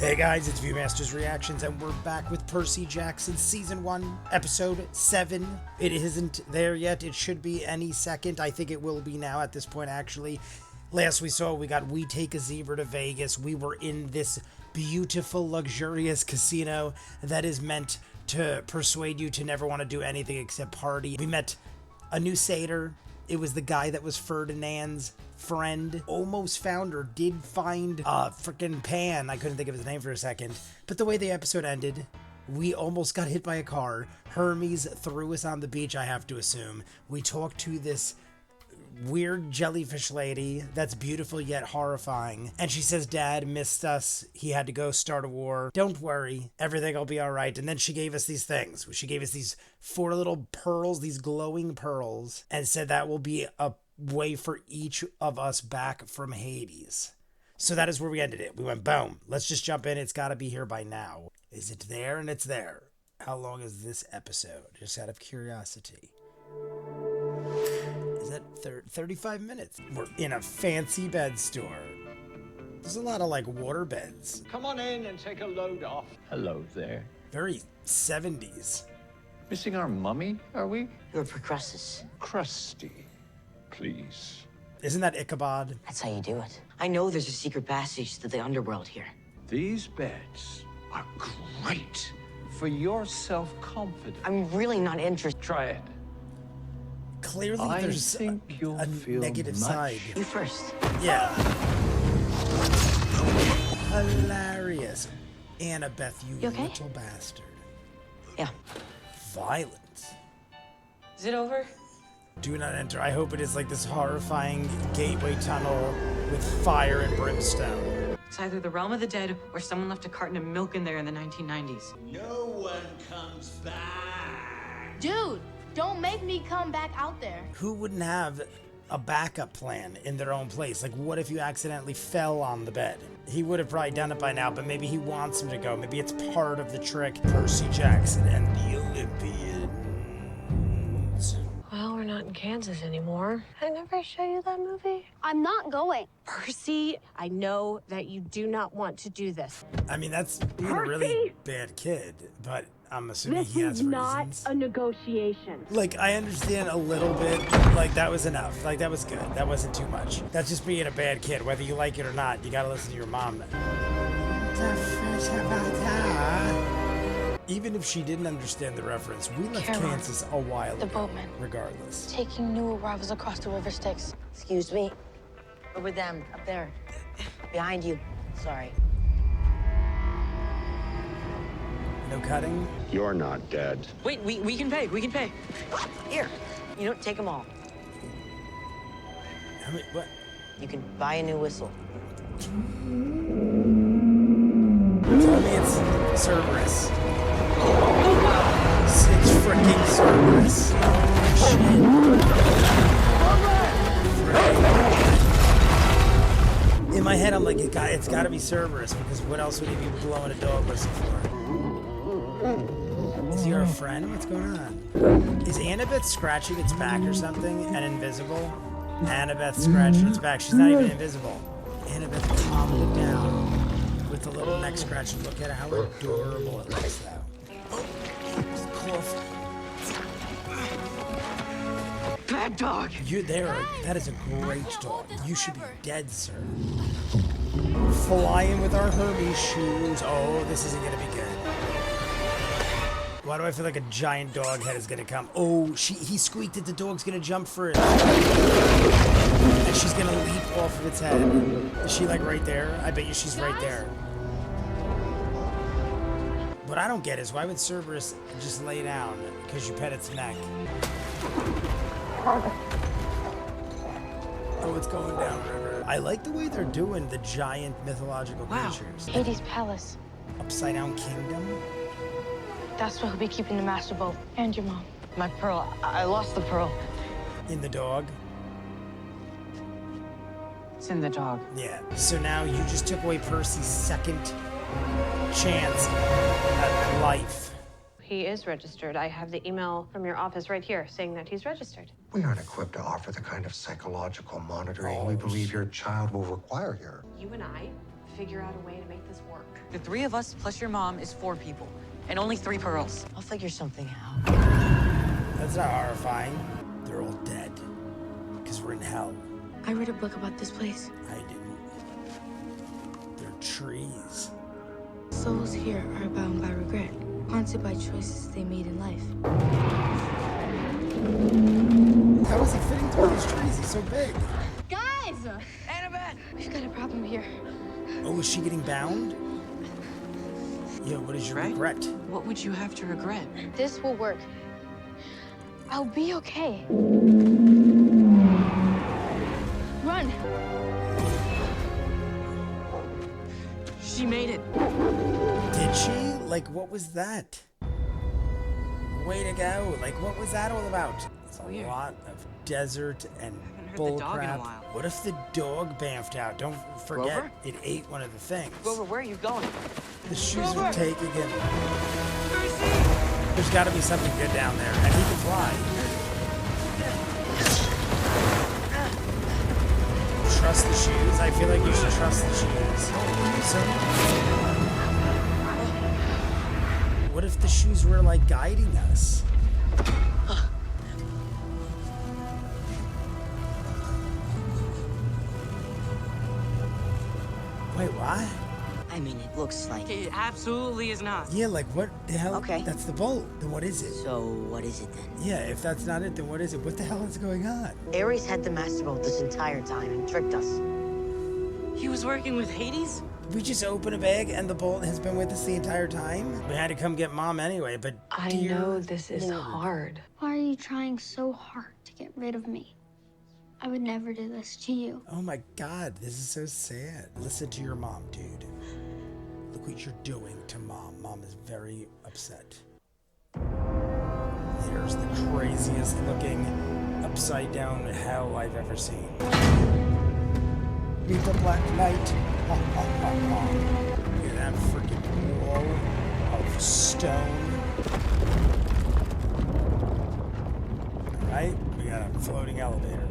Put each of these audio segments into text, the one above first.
Hey guys, it's ViewMasters Reactions, and we're back with Percy Jackson Season 1, Episode 7. It isn't there yet. It should be any second. I think it will be now at this point, actually. Last we saw, we take a zebra to Vegas. We were in this beautiful, luxurious casino that is meant to persuade you to never want to do anything except party. We met a new satyr. It was the guy that was Ferdinand's friend. Almost found or did find frickin' Pan. I couldn't think of his name for a second. But the way the episode ended, we almost got hit by a car. Hermes threw us on the beach, I have to assume. We talked to this weird jellyfish lady that's beautiful yet horrifying, and she says Dad missed us. He had to go start a war. Don't worry, everything will be all right. And then she gave us these things. She gave us these 4 little pearls, these glowing pearls, and said that will be a way for each of us back from Hades. So that is where we ended it. We went boom, let's just jump in. It's got to be here by now. Is it there? And it's there. How long is this episode? Just out of curiosity. Is that 35 minutes? We're in a fancy bed store. There's a lot of like water beds. Come on in and take a load off. Hello there. Very 70s. Missing our mummy, are we? You're Procrustes. Crusty, please. Isn't that Ichabod? That's how you do it. I know there's a secret passage to the underworld here. These beds are great for your self-confidence. I'm really not interested. Try it. Clearly I there's think you'll a feel negative much. side. You first. Yeah. Hilarious. Annabeth, you okay? little bastard. Yeah. Violence. Is it over? Do not enter. I hope it is like this horrifying gateway tunnel with fire and brimstone. It's either the realm of the dead or someone left a carton of milk in there in the 1990s. No one comes back. Dude, don't make me come back out there. Who wouldn't have a backup plan in their own place? Like, what if you accidentally fell on the bed? He would have probably done it by now, but maybe he wants him to go. Maybe it's part of the trick. Percy Jackson and the Olympians. Well, we're not in Kansas anymore. I never show you that movie. I'm not going. Percy, I know that you do not want to do this. I mean, that's being a really bad kid, but I'm assuming he has reasons. a negotiation. Like, I understand a little bit. Like, that was enough. Like, that was good. That wasn't too much. That's just being a bad kid. Whether you like it or not, you gotta listen to your mom. Even if she didn't understand the reference, we left Kansas a while ago. The boatman. Regardless. Taking new arrivals across the river Styx. Excuse me. Over them, up there. Behind you. Sorry. No cutting? You're not dead. Wait, we can pay. We can pay. Here. You know, take them all. How many, what? You can buy a new whistle. Tell me it's Cerberus. It's freaking Cerberus. Shit. In my head, I'm like, it's gotta be Cerberus, because what else would he be blowing a dog whistle for? Is he our friend? What's going on? Is Annabeth scratching its back or something and invisible? Annabeth scratching its back. She's not even invisible. Annabeth calmed it down with the little neck scratch. Look at how adorable it looks, though. Oh, cough. Bad dog. That is a great dog. You should be dead, sir. Flying with our Hermes shoes. Oh, this isn't gonna be good. Why do I feel like a giant dog head is gonna come? Oh, he squeaked that the dog's gonna jump for it. And she's gonna leap off of its head. Is she like right there? I bet you she's right there. What I don't get is why would Cerberus just lay down because you pet its neck? Oh, it's going down river. I like the way they're doing the giant mythological creatures. Hades Palace. Upside down kingdom? That's where he'll be keeping the master boat. And your mom. My pearl. I lost the pearl. In the dog? It's in the dog. Yeah. So now you just took away Percy's second chance at life. He is registered. I have the email from your office right here saying that he's registered. We aren't equipped to offer the kind of psychological monitoring we believe your child will require here. You and I figure out a way to make this work. The three of us plus your mom is 4 people, and only 3 pearls. I'll figure something out. That's not horrifying. They're all dead. Because we're in hell. I read a book about this place. I didn't. They're trees. Souls here are bound by regret, haunted by choices they made in life. How is he fitting through these trees? He's so big. Guys! Annabeth! We've got a problem here. Oh, is she getting bound? Yeah, what is your Right? regret? What would you have to regret? This will work. I'll be okay. Run! She made it. Did she? Like, what was that? Way to go. Like, what was that all about? It's a Weird. lot of desert and heard the bull dog in a crap. while. What if the dog bamfed out? Don't forget, Grover? it ate one of the things. Grover, where are you going? The shoes are taking him. Percy! There's got to be something good down there, and he can fly. Trust the shoes? I feel like you should trust the shoes. So, what if the shoes were like guiding us? Wait, what? I mean, it looks like... It absolutely is not. Yeah, like what the hell? Okay. That's the bolt. Then what is it? So, what is it then? Yeah, if that's not it, then what is it? What the hell is going on? Ares had the master boat this entire time and tricked us. He was working with Hades? We just open a bag and the bolt has been with us the entire time? We had to come get Mom anyway, but I dear know this is Lord. hard. Why are you trying so hard to get rid of me? I would never do this to you. Oh my God, this is so sad. Listen to your mom, dude. Look what you're doing to Mom. Mom is very upset. There's the craziest looking upside down hell I've ever seen. Meet the Black Knight. Ha ha ha ha. Look at that freaking wall of stone. Alright, we got a floating elevator.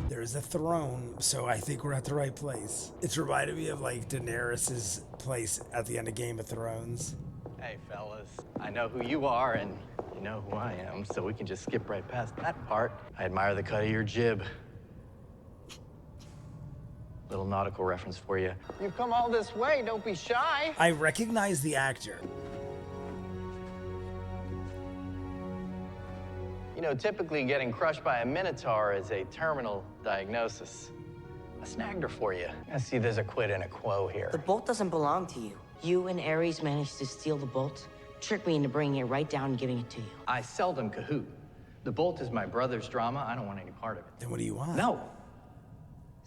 There's a throne, so I think we're at the right place. It's reminded me of like Daenerys' place at the end of Game of Thrones. Hey, fellas. I know who you are, and you know who I am, so we can just skip right past that part. I admire the cut of your jib. Little nautical reference for you. You've come all this way, don't be shy. I recognize the actor. You know, typically getting crushed by a minotaur is a terminal diagnosis. I snagged her for you. I see there's a quid and a quo here. The bolt doesn't belong to you. You and Ares managed to steal the bolt, trick me into bringing it right down and giving it to you. I seldom cahoot. The bolt is my brother's drama. I don't want any part of it. Then what do you want? No.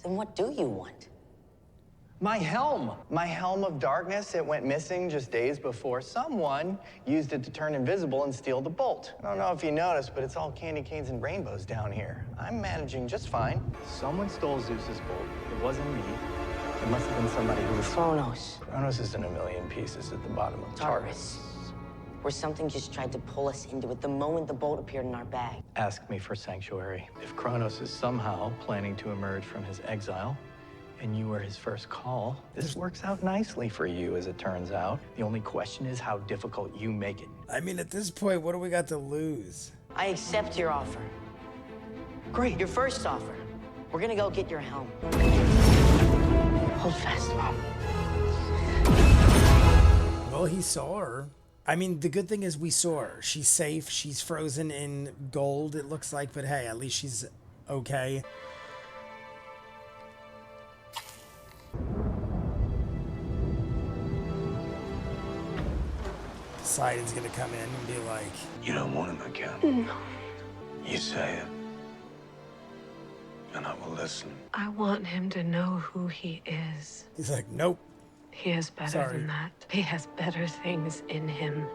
Then what do you want? My helm. My helm of darkness. It went missing just days before someone used it to turn invisible and steal the bolt. I don't know if you noticed, but it's all candy canes and rainbows down here. I'm managing just fine. Someone stole Zeus's bolt. It wasn't me. It must have been somebody who was... Kronos. Kronos is in a million pieces at the bottom of Tartarus. Where something just tried to pull us into it the moment the bolt appeared in our bag. Ask me for sanctuary. If Kronos is somehow planning to emerge from his exile, and you were his first call, this works out nicely for you, as it turns out. The only question is how difficult you make it. I mean, at this point, what do we got to lose? I accept your offer. Great. Your first offer. We're gonna go get your helm. Hold fast, Mom. Well, he saw her. I mean, the good thing is we saw her. She's safe. She's frozen in gold, it looks like. But hey, at least she's okay. Poseidon's gonna come in and be like, You don't want him again. No. You say it. And I will listen. I want him to know who he is. he's like, nope. He is better Sorry. than that. He has better things in him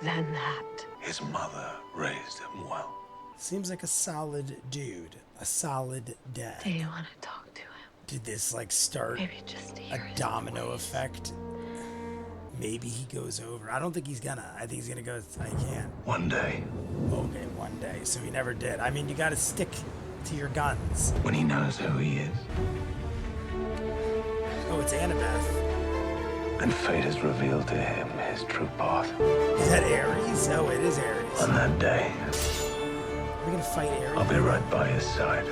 than that. His mother raised him well. Seems like a solid dude. A solid dad. Do you want to talk to him? Did this like start Maybe just to hear a his domino voice. effect? Maybe he goes over. I don't think he's gonna. I think he's gonna go, I can't. One day, Okay, one day. So he never did. I mean, you gotta stick to your guns. when he knows who he is, Oh, it's Annabeth. And fate has revealed to him his true path. Is that Ares? Oh, it is Ares. On that day, We're gonna fight Ares. I'll be right by his side.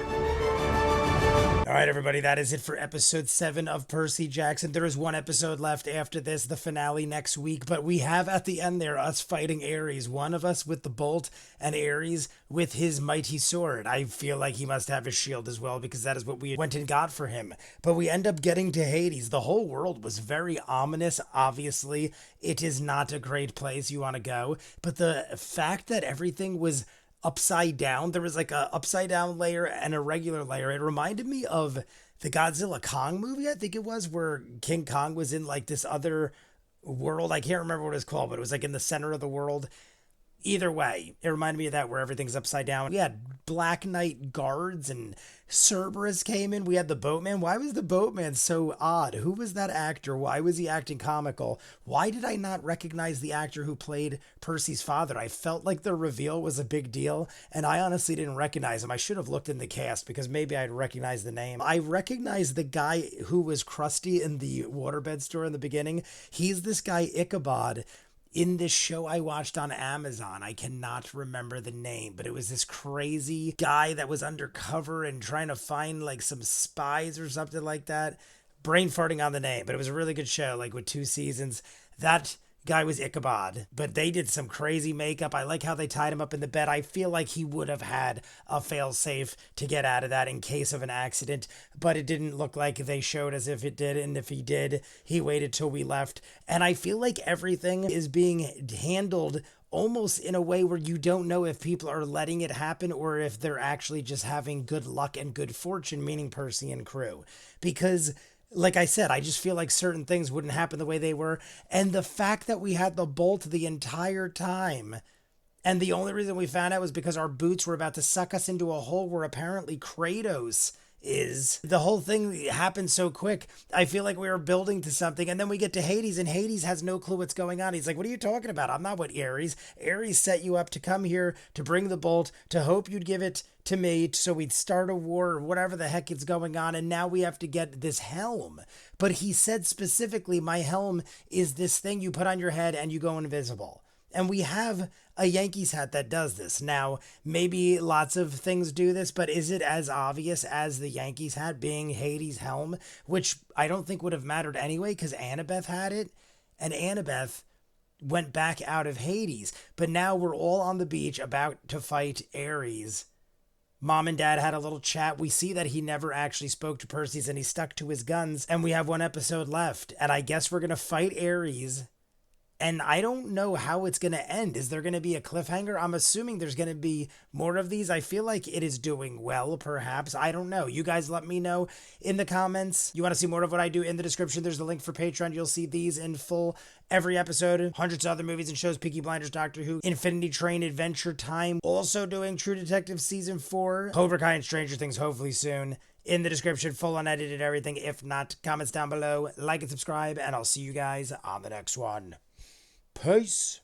All right, everybody, that is it for episode 7 of Percy Jackson. There is one episode left after this, the finale next week, but we have at the end there us fighting Ares, one of us with the bolt and Ares with his mighty sword. I feel like he must have his shield as well because that is what we went and got for him. But we end up getting to Hades. The whole world was very ominous. Obviously, it is not a great place you want to go, but the fact that everything was upside down. There was like a upside down layer and a regular layer. It reminded me of the Godzilla Kong movie, I think it was, where King Kong was in like this other world. I can't remember what it was called, but it was like in the center of the world. Either way, it reminded me of that where everything's upside down. We had Black Knight guards and Cerberus came in. We had the Boatman. Why was the Boatman so odd? Who was that actor? Why was he acting comical? Why did I not recognize the actor who played Percy's father? I felt like the reveal was a big deal, and I honestly didn't recognize him. I should have looked in the cast because maybe I'd recognize the name. I recognized the guy who was Krusty in the waterbed store in the beginning. He's this guy Ichabod in this show I watched on Amazon. I cannot remember the name, but it was this crazy guy that was undercover and trying to find like some spies or something like that. Brain farting on the name, but it was a really good show, like with 2 seasons. That guy was Ichabod, but they did some crazy makeup. I like how they tied him up in the bed. I feel like he would have had a fail-safe to get out of that in case of an accident, but it didn't look like they showed as if it did, and if he did, he waited till we left. And I feel like everything is being handled almost in a way where you don't know if people are letting it happen or if they're actually just having good luck and good fortune, meaning Percy and crew. Because like I said, I just feel like certain things wouldn't happen the way they were. And the fact that we had the bolt the entire time, and the only reason we found out was because our boots were about to suck us into a hole where apparently Kratos is. The whole thing happened so quick. I feel like we were building to something, and then we get to Hades, and Hades has no clue what's going on. He's like, what are you talking about? I'm not with Ares. Ares set you up to come here to bring the bolt, to hope you'd give it to me so we'd start a war or whatever the heck is going on, and now we have to get this helm. But he said specifically, my helm is this thing you put on your head and you go invisible. And we have a Yankees hat that does this. Now, maybe lots of things do this, but is it as obvious as the Yankees hat being Hades' helm? Which I don't think would have mattered anyway, because Annabeth had it, and Annabeth went back out of Hades. But now we're all on the beach about to fight Ares. Mom and Dad had a little chat. We see that he never actually spoke to Perseus, and he stuck to his guns, and we have 1 episode left. And I guess we're going to fight Ares. And I don't know how it's going to end. Is there going to be a cliffhanger? I'm assuming there's going to be more of these. I feel like it is doing well, perhaps. I don't know. You guys let me know in the comments. You want to see more of what I do in the description. There's the link for Patreon. You'll see these in full every episode. Hundreds of other movies and shows. Peaky Blinders, Doctor Who, Infinity Train, Adventure Time. Also doing True Detective Season 4. Cobra Kai and Stranger Things hopefully soon. In the description, full unedited everything. If not, comments down below. Like and subscribe. And I'll see you guys on the next one. Peace.